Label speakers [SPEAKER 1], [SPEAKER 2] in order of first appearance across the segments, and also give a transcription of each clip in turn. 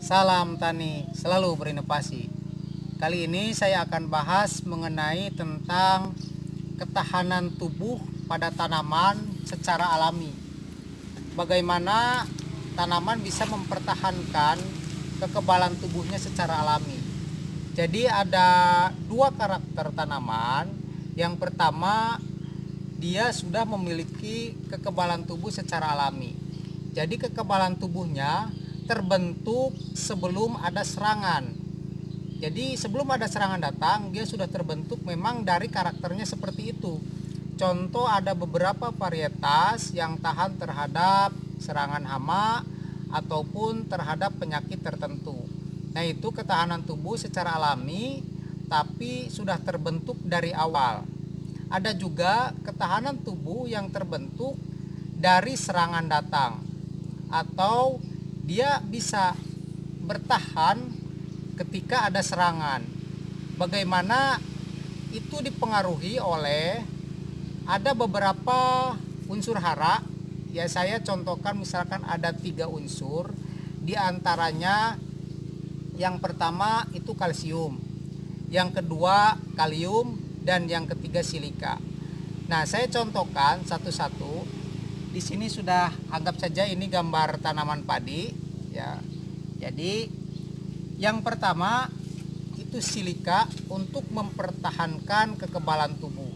[SPEAKER 1] Salam tani selalu berinovasi. Kali ini saya akan bahas mengenai tentang ketahanan tubuh pada tanaman secara alami. Bagaimana tanaman bisa mempertahankan kekebalan tubuhnya secara alami. Jadi ada dua karakter tanaman. Yang pertama, dia sudah memiliki kekebalan tubuh secara alami. Jadi kekebalan tubuhnya terbentuk sebelum ada serangan. Jadi sebelum ada serangan datang, dia sudah terbentuk memang dari karakternya seperti itu. Contoh, ada beberapa varietas yang tahan terhadap serangan hama ataupun terhadap penyakit tertentu. Nah, itu ketahanan tubuh secara alami tapi sudah terbentuk dari awal. Ada juga ketahanan tubuh yang terbentuk dari serangan datang, atau dia bisa bertahan ketika ada serangan. Bagaimana itu dipengaruhi oleh ada beberapa unsur hara. Ya, saya contohkan misalkan ada 3 unsur. Di antaranya yang pertama itu kalsium, yang kedua kalium, dan yang ketiga silika. Nah, saya contohkan satu-satu. Di sini sudah, anggap saja ini gambar tanaman padi ya. Jadi yang pertama itu silika untuk mempertahankan kekebalan tubuh.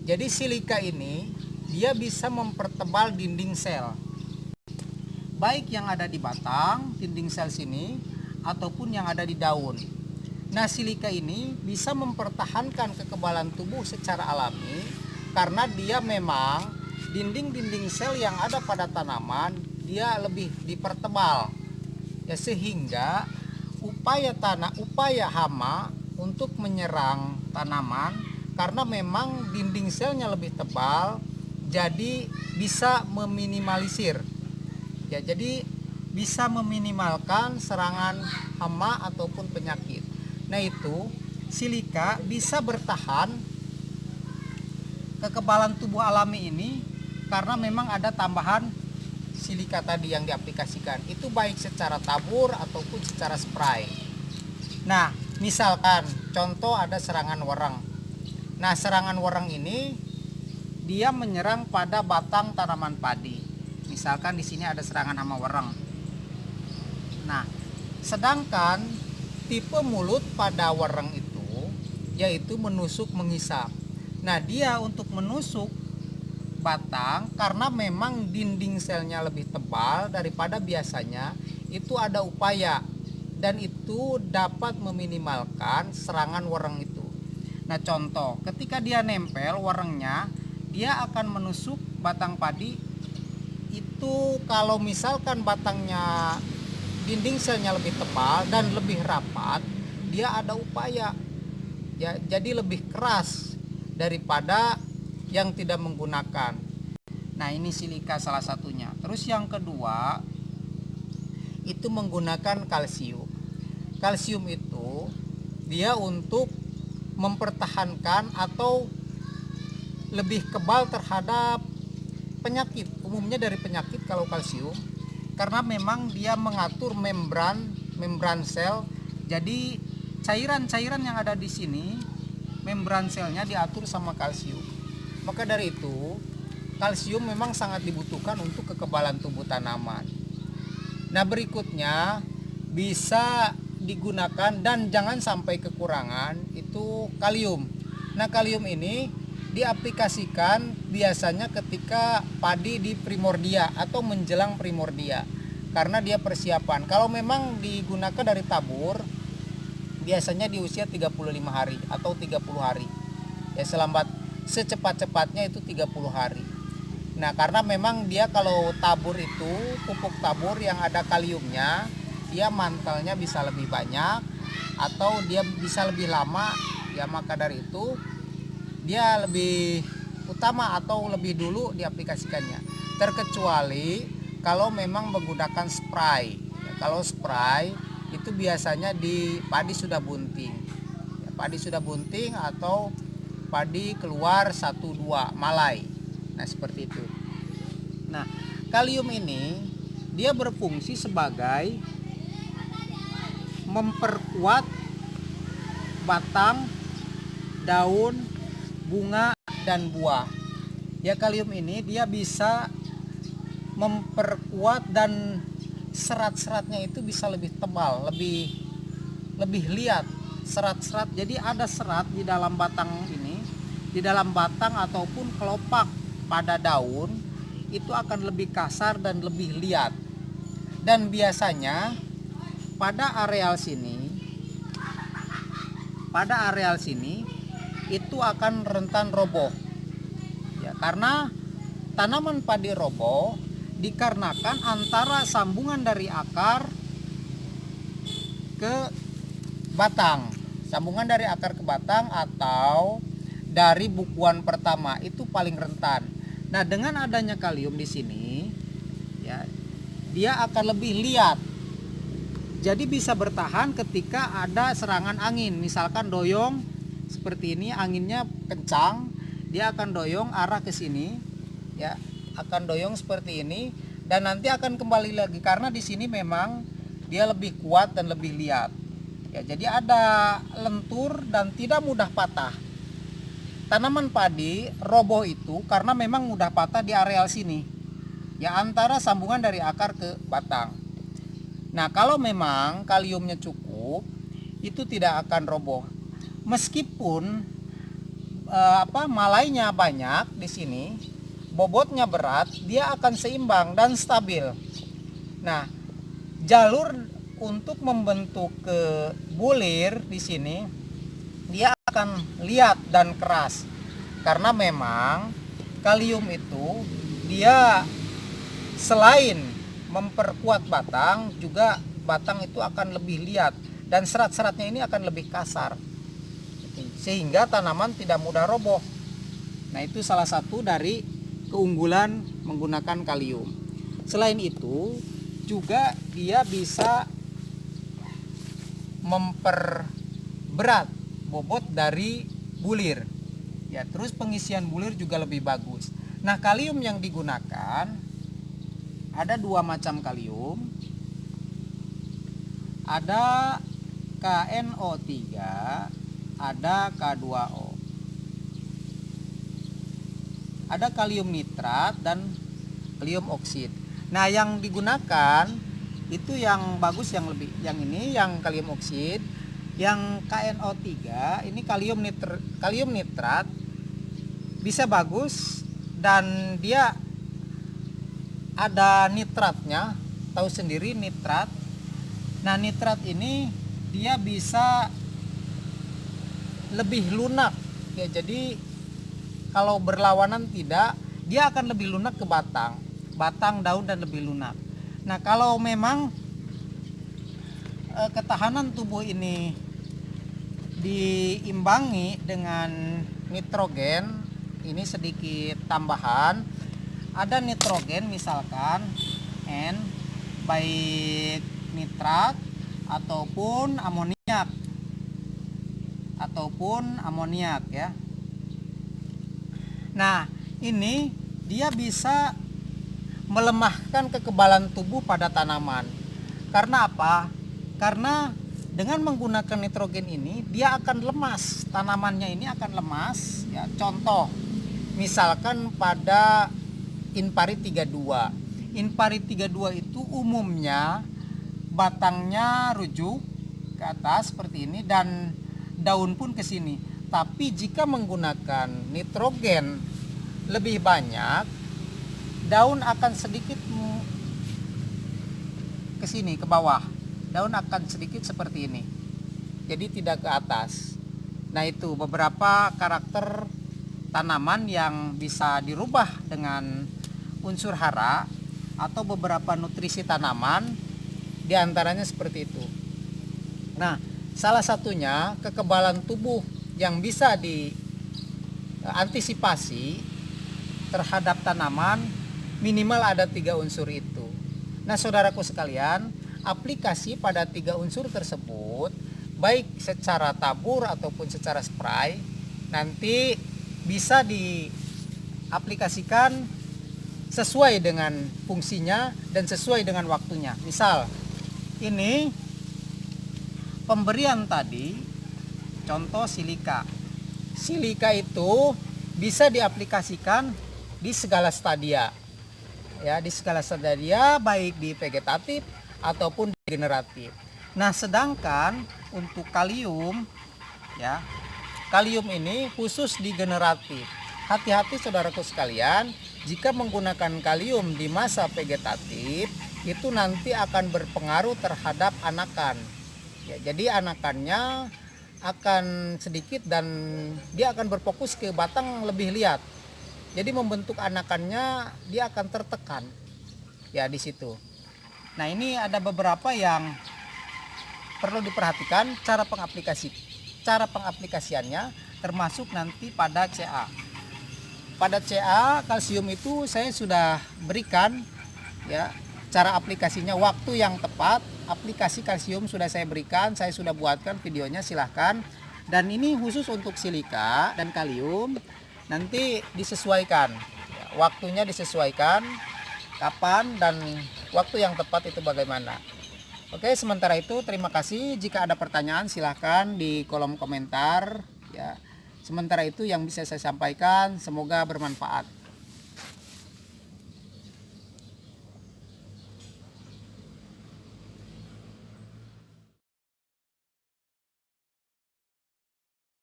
[SPEAKER 1] Jadi silika ini dia bisa mempertebal dinding sel, baik yang ada di batang dinding sel sini ataupun yang ada di daun. Nah, silika ini bisa mempertahankan kekebalan tubuh secara alami karena dia memang dinding-dinding sel yang ada pada tanaman dia lebih dipertebal ya, sehingga upaya hama untuk menyerang tanaman karena memang dinding selnya lebih tebal, jadi bisa meminimalisir ya, jadi bisa meminimalkan serangan hama ataupun penyakit. Nah, itu silika bisa bertahan kekebalan tubuh alami ini karena memang ada tambahan silika tadi yang diaplikasikan. Itu baik secara tabur ataupun secara spray. Nah, misalkan contoh ada serangan wereng. Nah, serangan wereng ini dia menyerang pada batang tanaman padi. Misalkan di sini ada serangan hama wereng. Nah, sedangkan tipe mulut pada wereng itu yaitu menusuk mengisap. Nah, dia untuk menusuk batang karena memang dinding selnya lebih tebal daripada biasanya, itu ada upaya dan itu dapat meminimalkan serangan wereng itu. Nah, contoh ketika dia nempel werengnya, dia akan menusuk batang padi itu. Kalau misalkan batangnya dinding selnya lebih tebal dan lebih rapat, dia ada upaya ya, jadi lebih keras daripada yang tidak menggunakan. Nah, ini silika salah satunya. Terus yang kedua itu menggunakan kalsium. Kalsium itu dia untuk mempertahankan atau lebih kebal terhadap penyakit, umumnya dari penyakit kalau kalsium, karena memang dia mengatur membran sel. Jadi cairan-cairan yang ada di sini, membran selnya diatur sama kalsium. Maka dari itu, kalsium memang sangat dibutuhkan untuk kekebalan tubuh tanaman. Nah, berikutnya bisa digunakan dan jangan sampai kekurangan itu kalium. Nah, kalium ini diaplikasikan biasanya ketika padi di primordia atau menjelang primordia, karena dia persiapan. Kalau memang digunakan dari tabur, biasanya di usia 35 hari atau 30 hari. Ya, secepat-cepatnya itu 30 hari. Nah, karena memang dia kalau tabur itu pupuk tabur yang ada kaliumnya, dia mantelnya bisa lebih banyak atau dia bisa lebih lama ya, maka dari itu dia lebih utama atau lebih dulu diaplikasikannya. Terkecuali kalau memang menggunakan spray. Ya, kalau spray itu biasanya di padi sudah bunting. Ya, padi sudah bunting atau padi keluar 1-2 malai. Nah, seperti itu. Nah, kalium ini dia berfungsi sebagai memperkuat batang, daun, bunga, dan buah. Ya, kalium ini dia bisa memperkuat dan serat-seratnya itu bisa lebih tebal, lebih liat serat-serat. Jadi ada serat di dalam batang ini, di dalam batang ataupun kelopak pada daun itu akan lebih kasar dan lebih liat. Dan biasanya pada areal sini itu akan rentan roboh. Ya, karena tanaman padi roboh dikarenakan antara sambungan dari akar ke batang, atau dari bukuan pertama itu paling rentan. Nah, dengan adanya kalium di sini, ya, dia akan lebih liat. Jadi bisa bertahan ketika ada serangan angin. Misalkan doyong seperti ini, anginnya kencang, dia akan doyong arah ke sini, ya, akan doyong seperti ini, dan nanti akan kembali lagi karena di sini memang dia lebih kuat dan lebih liat. Ya, jadi ada lentur dan tidak mudah patah. Tanaman padi roboh itu karena memang mudah patah di areal sini, ya, antara sambungan dari akar ke batang. Nah, kalau memang kaliumnya cukup, itu tidak akan roboh. Meskipun malainya banyak di sini, bobotnya berat, dia akan seimbang dan stabil. Nah, jalur untuk membentuk ke bulir di sini dia akan liat dan keras. Karena memang kalium itu dia selain memperkuat batang, juga batang itu akan lebih liat dan serat-seratnya ini akan lebih kasar, sehingga tanaman tidak mudah roboh. Nah, itu salah satu dari keunggulan menggunakan kalium. Selain itu juga dia bisa memperberat bobot dari bulir. Ya, terus pengisian bulir juga lebih bagus. Nah, kalium yang digunakan ada dua macam kalium. Ada KNO3, ada K2O. Ada kalium nitrat dan kalium oksid. Nah, yang digunakan itu yang bagus, yang ini yang kalium oksid. Yang KNO3 ini kalium nitrat bisa bagus, dan dia ada nitratnya, tahu sendiri nitrat. Nah, nitrat ini dia bisa lebih lunak, ya, jadi kalau berlawanan tidak, dia akan lebih lunak ke batang, daun, dan lebih lunak. Nah, kalau memang ketahanan tubuh ini diimbangi dengan nitrogen, ini sedikit tambahan. Ada nitrogen misalkan N, baik nitrat ataupun amoniak ya. Nah, ini dia bisa melemahkan kekebalan tubuh pada tanaman. Karena apa? Karena dengan menggunakan nitrogen ini dia akan lemas, tanamannya ini akan lemas ya. Contoh misalkan pada Inparit 32. Inparit 32 itu umumnya batangnya rujuk ke atas seperti ini dan daun pun ke sini. Tapi jika menggunakan nitrogen lebih banyak, daun akan sedikit ke sini, ke bawah. Daun akan sedikit seperti ini. Jadi tidak ke atas. Nah, itu beberapa karakter tanaman yang bisa dirubah dengan unsur hara atau beberapa nutrisi tanaman, diantaranya seperti itu. Nah, salah satunya kekebalan tubuh yang bisa diantisipasi terhadap tanaman minimal ada 3 unsur itu. Nah, saudaraku sekalian, aplikasi pada 3 unsur tersebut baik secara tabur ataupun secara spray nanti bisa diaplikasikan sesuai dengan fungsinya dan sesuai dengan waktunya. Misal ini pemberian tadi contoh silika. Silika itu bisa diaplikasikan di segala stadia. Ya, di segala stadia baik di vegetatif ataupun di generatif. Nah, sedangkan untuk kalium ya, kalium ini khusus di generatif. Hati-hati saudaraku sekalian, jika menggunakan kalium di masa vegetatif itu nanti akan berpengaruh terhadap anakan. Ya, jadi anakannya akan sedikit dan dia akan berfokus ke batang lebih liat. Jadi membentuk anakannya dia akan tertekan. Ya di situ. Nah, ini ada beberapa yang perlu diperhatikan cara pengaplikasiannya termasuk nanti pada CA. Pada CA kalsium itu saya sudah berikan ya cara aplikasinya, waktu yang tepat aplikasi kalsium sudah saya berikan, saya sudah buatkan videonya, silahkan. Dan ini khusus untuk silika dan kalium, nanti disesuaikan ya, waktunya disesuaikan kapan dan waktu yang tepat itu bagaimana. Oke, sementara itu terima kasih. Jika ada pertanyaan silahkan di kolom komentar ya. Sementara itu yang bisa saya sampaikan, semoga bermanfaat.